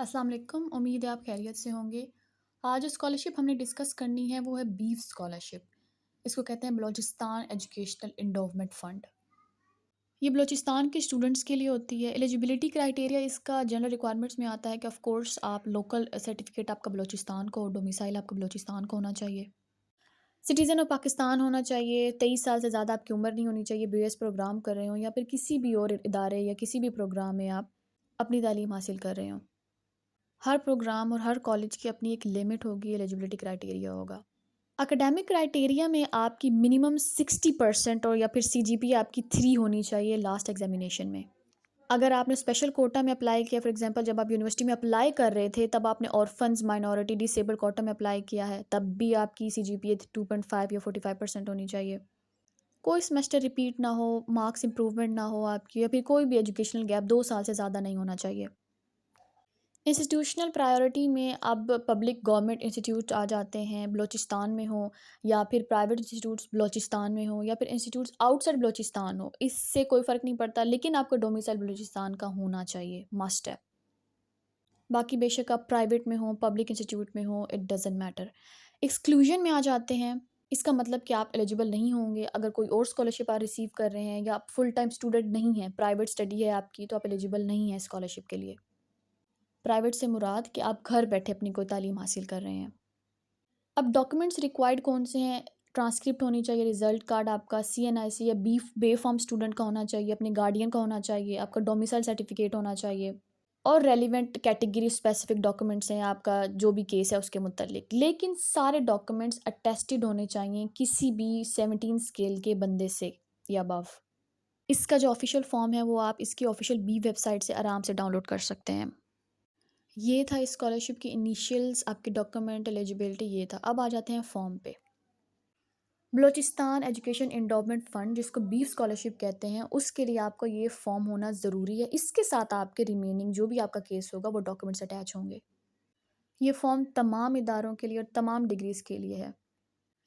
अस्सलाम वालेकुम। उम्मीद है आप खैरियत से होंगे। आज जो स्कॉलरशिप हमने डिस्कस करनी है वो है बीफ स्कॉलरशिप। इसको कहते हैं बलूचिस्तान एजुकेशनल एंडोवमेंट फ़ंड। ये बलूचिस्तान के स्टूडेंट्स के लिए होती है। एलिजिबिलिटी क्राइटेरिया इसका जनरल रिक्वायरमेंट्स में आता है कि ऑफ़ कोर्स आप लोकल सर्टिफ़िकेट आपका बलूचिस्तान का हो, डोमिसाइल आपका बलूचिस्तान का होना चाहिए। सिटीज़न ऑफ पाकिस्तान होना चाहिए, 23 साल से ज़्यादा आपकी उम्र नहीं होनी चाहिए, बीएस प्रोग्राम कर रहे हों या फिर किसी भी और इदारे या किसी भी प्रोग्राम में आप अपनी तालीम हासिल कर रहे हों। हर प्रोग्राम और हर कॉलेज की अपनी एक लिमिट होगी, एलिजिबिलिटी क्राइटेरिया होगा। एकेडमिक क्राइटेरिया में आपकी मिनिमम 60% और या फिर सीजीपीए आपकी 3 होनी चाहिए लास्ट एग्जामिनेशन में। अगर आपने स्पेशल कोटा में अप्लाई किया, फॉर एग्जांपल जब आप यूनिवर्सिटी में अप्लाई कर रहे थे तब आपने ऑर्फन्स माइनॉरिटी डिसेबल कोटा में अप्लाई किया है, तब भी आपकी सीजीपीए 2.5 या 45% होनी चाहिए। कोई सेमेस्टर रिपीट ना हो, मार्क्स इंप्रूवमेंट ना हो आपकी, या फिर कोई भी एजुकेशनल गैप 2 साल से ज़्यादा नहीं होना चाहिए। इंस्टीट्यूशनल प्रायोरिटी में अब पब्लिक गवर्नमेंट इंस्टीट्यूट आ जाते हैं, बलूचिस्तान में हो या फिर प्राइवेट इंस्टीट्यूट्स बलूचिस्तान में हो या फिर इंस्टीट्यूट्स आउटसाइड बलूचिस्तान हो, इससे कोई फ़र्क नहीं पड़ता, लेकिन आपका डोमिसाइल बलूचिस्तान का होना चाहिए, मस्ट है। बाकी बेशक आप प्राइवेट में हो, पब्लिक इंस्टीट्यूट में हो, इट डज़न्ट मैटर। एक्सक्लूजन में आ जाते हैं, इसका मतलब कि आप एलिजिबल नहीं होंगे अगर कोई और स्कॉलरशिप आप रिसीव कर रहे हैं या आप फुल टाइम स्टूडेंट नहीं हैं, प्राइवेट स्टडी है आपकी, तो आप एलिजिबल नहीं हैं स्कॉलरशिप के लिए। प्राइवेट से मुराद कि आप घर बैठे अपनी कोई तालीम हासिल कर रहे हैं। अब डॉक्यूमेंट्स रिक्वायर्ड कौन से हैं? ट्रांसक्रिप्ट होनी चाहिए, रिजल्ट कार्ड आपका, सीएनआईसी या बी बे फॉर्म स्टूडेंट का होना चाहिए, अपने गार्डियन का होना चाहिए, आपका डोमिसाइल सर्टिफिकेट होना चाहिए और रेलिवेंट कैटेगरी स्पेसिफिक डॉक्यूमेंट्स हैं आपका जो भी केस है उसके मुतल्लिक। लेकिन सारे डॉक्यूमेंट्स अटेस्टेड होने चाहिए किसी भी 17 स्केल के बंदे से या अबव। इसका जो ऑफिशियल फॉर्म है वो आप इसकी ऑफिशियल बी वेबसाइट से आराम से डाउनलोड कर सकते हैं। ये था इस स्कॉलरशिप की इनिशियल्स, आपके डॉक्यूमेंट, एलिजिबिलिटी ये था। अब आ जाते हैं फॉर्म पे। बलूचिस्तान एजुकेशन एंडोवमेंट फ़ंड जिसको बीफ स्कॉलरशिप कहते हैं, उसके लिए आपको ये फ़ॉर्म होना ज़रूरी है। इसके साथ आपके रिमेनिंग जो भी आपका केस होगा वो डॉक्यूमेंट्स अटैच होंगे। ये फ़ॉर्म तमाम इदारों के लिए और तमाम डिग्रीज़ के लिए है।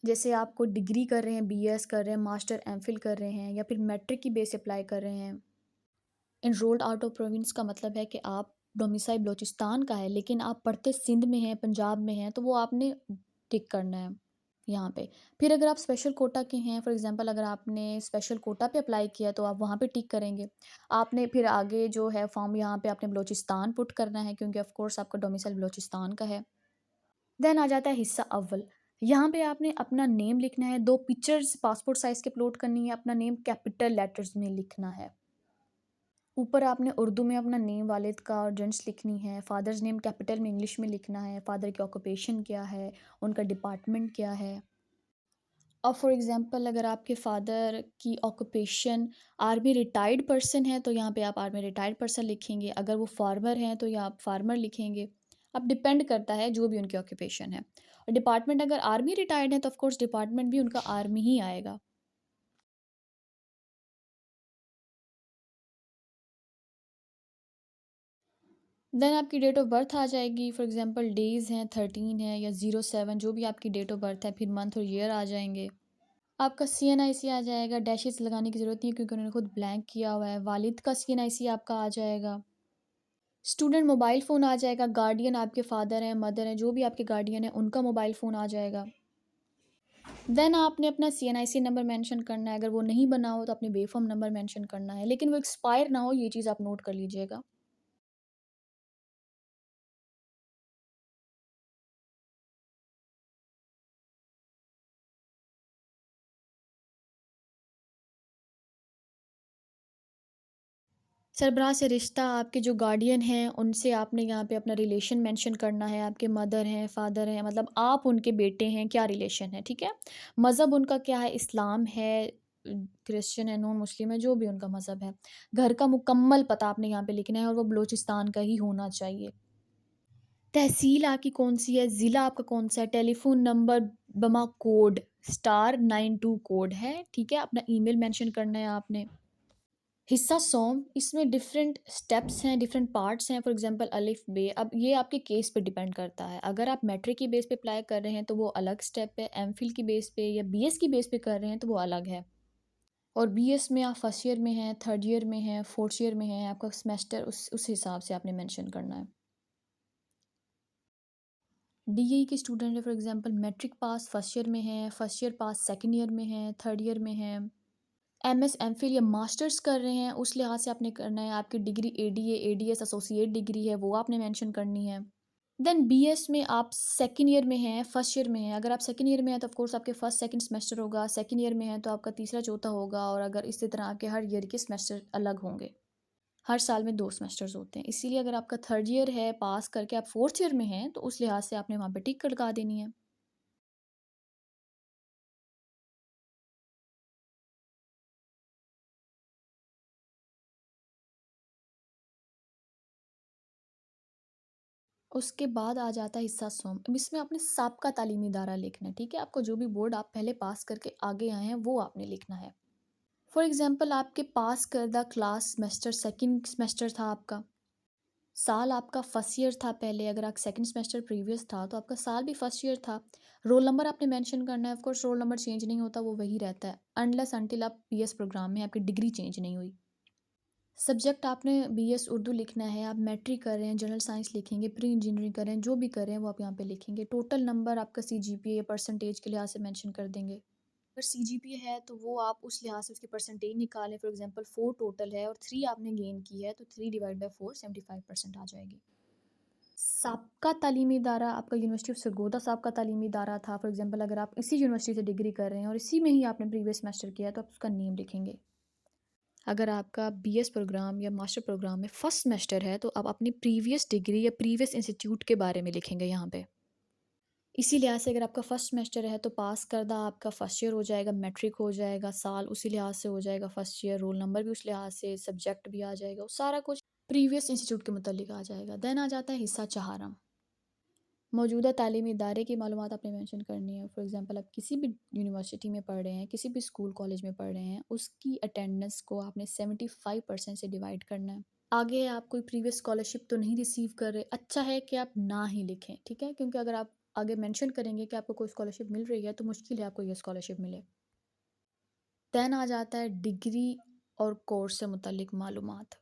जैसे आप कोई डिग्री कर रहे हैं, बीएस कर रहे हैं, मास्टर एमफ़िल कर रहे हैं या फिर मैट्रिक की बेस अप्लाई कर रहे हैं। एनरोल्ड आउट ऑफ प्रोविंस का मतलब है कि आप डोमिसाइल बलूचिस्तान का है लेकिन आप पढ़ते सिंध में हैं, पंजाब में हैं, तो वो आपने टिक करना है यहाँ पे। फिर अगर आप स्पेशल कोटा के हैं, फॉर एग्जांपल अगर आपने स्पेशल कोटा पे अप्लाई किया तो आप वहाँ पे टिक करेंगे। आपने फिर आगे जो है फॉर्म यहाँ पे आपने बलूचिस्तान पुट करना है क्योंकि ऑफ कोर्स आपका डोमिसाइल बलूचिस्तान का है। देन आ जाता है हिस्सा अव्वल। यहाँ पे आपने अपना नेम लिखना है, 2 पिक्चर्स पासपोर्ट साइज़ की अपलोड करनी है, अपना नेम कैपिटल लेटर्स में लिखना है। ऊपर आपने उर्दू में अपना नेम वालिद का और जेंट्स लिखनी है, फादर्स नेम कैपिटल में इंग्लिश में लिखना है, फादर की ऑक्यूपेशन क्या है, उनका डिपार्टमेंट क्या है। और फॉर एग्ज़ाम्पल अगर आपके फादर की ऑक्यूपेशन आर्मी रिटायर्ड पर्सन है तो यहाँ पे आप आर्मी रिटायर्ड पर्सन लिखेंगे, अगर वो फार्मर हैं तो यहाँ आप फार्मर लिखेंगे। अब डिपेंड करता है जो भी उनकी ऑक्यूपेशन है। और डिपार्टमेंट अगर आर्मी रिटायर्ड है तो ऑफ कोर्स डिपार्टमेंट भी उनका आर्मी ही आएगा। देन आपकी डेट ऑफ बर्थ आ जाएगी, फॉर एग्जांपल डेज़ हैं 13 है या 07 जो भी आपकी डेट ऑफ बर्थ है, फिर मंथ और ईयर आ जाएंगे। आपका सीएनआईसी आ जाएगा, डैशेस लगाने की ज़रूरत नहीं है क्योंकि उन्होंने खुद ब्लैंक किया हुआ है। वालिद का सीएनआईसी आपका आ जाएगा। स्टूडेंट मोबाइल फ़ोन आ जाएगा, गार्डियन आपके फादर हैं, मदर हैं, जो भी आपके गार्डियन हैं उनका मोबाइल फ़ोन आ जाएगा। देन आपने अपना सीएनआईसी नंबर मेंशन करना है, अगर वो नहीं बना हो तो अपने बेफॉर्म नंबर मेंशन करना है, लेकिन वो एक्सपायर ना हो, ये चीज़ आप नोट कर लीजिएगा। सरबराह से रिश्ता, आपके जो गार्डियन हैं उनसे आपने यहाँ पे अपना रिलेशन मेंशन करना है, आपके मदर हैं, फादर हैं, मतलब आप उनके बेटे हैं, क्या रिलेशन है, ठीक है? मज़हब उनका क्या है, इस्लाम है, क्रिश्चियन है, नॉन मुस्लिम है, जो भी उनका मज़हब है। घर का मुकम्मल पता आपने यहाँ पे लिखना है और वो बलूचिस्तान का ही होना चाहिए। तहसील आपकी कौन-सी है, ज़िला आपका कौन-सा है, टेलीफ़ोन नंबर बमा कोड *92 कोड है, ठीक है? अपना ईमेल मेंशन करना है आपने। हिस्सा सॉन्ग इसमें डिफरेंट स्टेप्स हैं, डिफरेंट पार्ट्स हैं, फॉर एग्जांपल अलिफ बे। अब ये आपके केस पे डिपेंड करता है। अगर आप मैट्रिक की बेस पे अप्लाई कर रहे हैं तो वो अलग स्टेप है, एमफिल की बेस पे या बीएस की बेस पे कर रहे हैं तो वो अलग है। और बीएस में आप फर्स्ट ईयर में हैं, थर्ड ईयर में हैं, फोर्थ ईयर में हैं, आपका सेमेस्टर उस हिसाब से आपने मेंशन करना है। डीई के स्टूडेंट है for example matric pass first year में है, first year pass second year में है, थर्ड ईयर में है। एमएस, एमफिल या मास्टर्स कर रहे हैं, उस लिहाज से आपने करना है। आपकी degree ADA, ADS associate degree है, वो आपने मेंशन करनी है। देन बीएस में आप सेकंड ईयर में हैं, फर्स्ट ईयर में हैं। अगर आप सेकंड ईयर में हैं तो ऑफ कोर्स आपके फर्स्ट सेकंड सेमेस्टर होगा, सेकंड ईयर में हैं तो आपका तीसरा चौथा होगा, और अगर इसी तरह आपके हर ईयर के सेमेस्टर अलग होंगे। हर साल में 2 सेमेस्टर्स होते हैं। इसीलिए अगर आपका थर्ड ईयर है, पास करके आप फोर्थ ईयर में हैं, तो उस लिहाज से आपने वहाँ पे टिक लगा देनी है। उसके बाद आ जाता है हिस्सा सोम। अब इसमें आपने साबका तालीमी इदारा लिखना है, ठीक है? आपको जो भी बोर्ड आप पहले पास करके आगे आए हैं, वो आपने लिखना है। फॉर एग्ज़ाम्पल आपके पास करदा क्लास सेमेस्टर सेकंड सेमेस्टर था आपका। साल आपका फर्स्ट ईयर था पहले, अगर आप सेकंड सेमेस्टर प्रीवियस था, तो आपका साल भी फर्स्ट ईयर था। रोल नंबर आपने मेंशन करना है, of course roll number change नहीं होता, वो वही रहता है, अनलेस अंटिल आप बीएस प्रोग्राम में आपकी डिग्री चेंज नहीं हुई। सब्जेक्ट आपने बीएस उर्दू लिखना है, आप मैट्रिक कर रहे हैं, जनरल साइंस लिखेंगे, प्री इंजीनियरिंग कर रहे हैं, जो भी कर रहे हैं वो आप यहाँ पे लिखेंगे। टोटल नंबर आपका सीजीपीए या परसेंटेज के लिहाज से मेंशन कर देंगे। अगर सीजीपीए है तो वो आप उस लिहाज से उसकी परसेंटेज निकालें। फॉर एग्जांपल 4 टोटल है और 3 आपने गेन की है, तो 3 डिवाइड बाय 4 75% आ जाएगी। साबका तालीमी इदारा आपका यूनिवर्सिटी ऑफ सरगोदा साबका तालीमी इदारा था। फॉर एग्जांपल अगर आप इसी यूनिवर्सिटी से डिग्री कर रहे हैं और इसी में ही आपने प्रीवियस सेमेस्टर किया है, तो आप उसका नेम लिखेंगे। अगर आपका बीएस प्रोग्राम या मास्टर प्रोग्राम में फर्स्ट सेमेस्टर है, तो आप अपनी प्रीवियस डिग्री या प्रीवियस इंस्टीट्यूट के बारे में लिखेंगे यहाँ पे। इसी लिहाज से अगर आपका फर्स्ट सेमेस्टर है तो पास करदा आपका फर्स्ट ईयर हो जाएगा, मैट्रिक हो जाएगा, साल उसी लिहाज से हो जाएगा फर्स्ट ईयर, रोल नंबर भी उस लिहाज से, सब्जेक्ट भी आ जाएगा, वो सारा कुछ प्रीवियस इंस्टीट्यूट के मुतालिक आ जाएगा। देन आ जाता है हिस्सा चहारम। मौजूदा तालीमी इदारे की मालूमात आपने मेंशन करनी है। फॉर एग्जांपल आप किसी भी यूनिवर्सिटी में पढ़ रहे हैं, किसी भी स्कूल कॉलेज में पढ़ रहे हैं, उसकी अटेंडेंस को आपने 75% से डिवाइड करना है। आगे आप कोई प्रीवियस स्कॉलरशिप तो नहीं रिसीव कर रहे, अच्छा है कि आप ना ही लिखें, ठीक है? क्योंकि अगर आप आगे मेंशन करेंगे कि आपको कोई स्कॉलरशिप मिल रही है, तो मुश्किल है आपको ये स्कॉलरशिप मिले। देन आ जाता है डिग्री और कोर्स से मुतल्लिक मालूमात।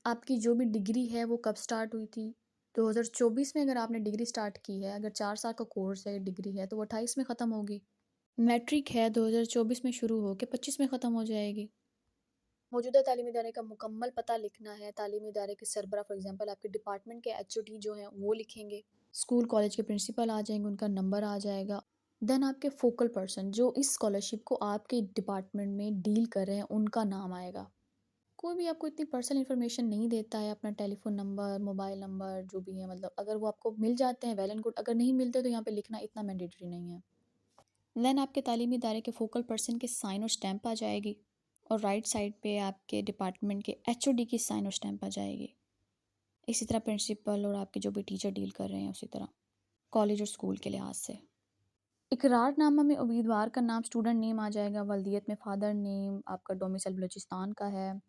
आपकी जो भी डिग्री है वो कब स्टार्ट हुई थी? 2024 में अगर आपने डिग्री स्टार्ट की है, अगर 4 साल का कोर्स है, डिग्री है, तो वो 28 में ख़त्म होगी। मैट्रिक है 2024 में शुरू होके 25 में ख़त्म हो जाएगी। मौजूदा तालीमी इदारे का मुकम्मल पता लिखना है, तालीमी इदारे के सरबरा फॉर एग्ज़ाम्पल आपके डिपार्टमेंट के एचओडी जो हैं वो लिखेंगे। स्कूल कॉलेज के प्रिंसिपल आ जाएँगे, उनका नंबर आ जाएगा। देन आपके फोकल पर्सन जो इस स्कॉलरशिप को आपके डिपार्टमेंट में डील कर रहे हैं, उनका नाम आएगा। कोई भी आपको इतनी पर्सनल इन्फॉर्मेशन नहीं देता है, अपना टेलीफ़ोन नंबर, मोबाइल नंबर जो भी है, मतलब अगर वो आपको मिल जाते हैं वेल एंड गुड, अगर नहीं मिलते तो यहाँ पे लिखना इतना मैंडेटरी नहीं है। देन आपके तालीमी इदारे के फोकल पर्सन के साइन और स्टैंप आ जाएगी, और राइट साइड पे आपके डिपार्टमेंट के एचओडी की साइन और स्टैंप आ जाएगी। इसी तरह प्रिंसिपल और आपके जो भी टीचर डील कर रहे हैं उसी तरह, कॉलेज और स्कूल के लिहाज से। इकरारनामा में उम्मीदवार का नाम, स्टूडेंट नेम आ जाएगा, वल्दियत में फ़ादर नेम, आपका डोमिसाइल बलूचिस्तान का है,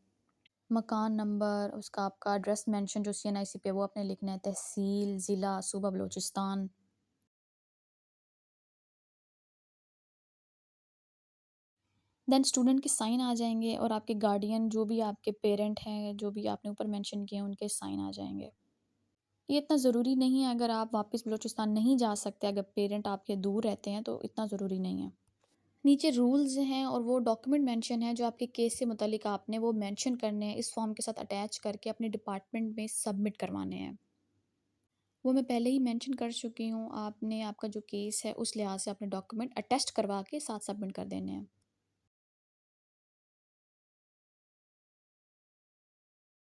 मकान नंबर, उसका आपका एड्रेस मेंशन जो सीएनआईसी पे वो आपने लिखना है, तहसील, ज़िला, सूबा बलूचिस्तान। देन स्टूडेंट के साइन आ जाएँगे, और आपके गार्डियन जो भी आपके पेरेंट हैं, जो भी आपने ऊपर मेंशन किए हैं, उनके साइन आ जाएँगे। ये इतना ज़रूरी नहीं है, अगर आप वापस बलूचिस्तान नहीं जा सकते, अगर पेरेंट आपके दूर रहते हैं, तो इतना ज़रूरी नहीं है। नीचे रूल्स हैं और वो डॉक्यूमेंट मेंशन है जो आपके केस से मुतल्लिक आपने वो मेंशन करने हैं, इस फॉर्म के साथ अटैच करके अपने डिपार्टमेंट में सबमिट करवाने हैं। वो मैं पहले ही मेंशन कर चुकी हूँ, आपने आपका जो केस है उस लिहाज से अपने डॉक्यूमेंट अटेस्ट करवा के साथ सबमिट कर देने हैं।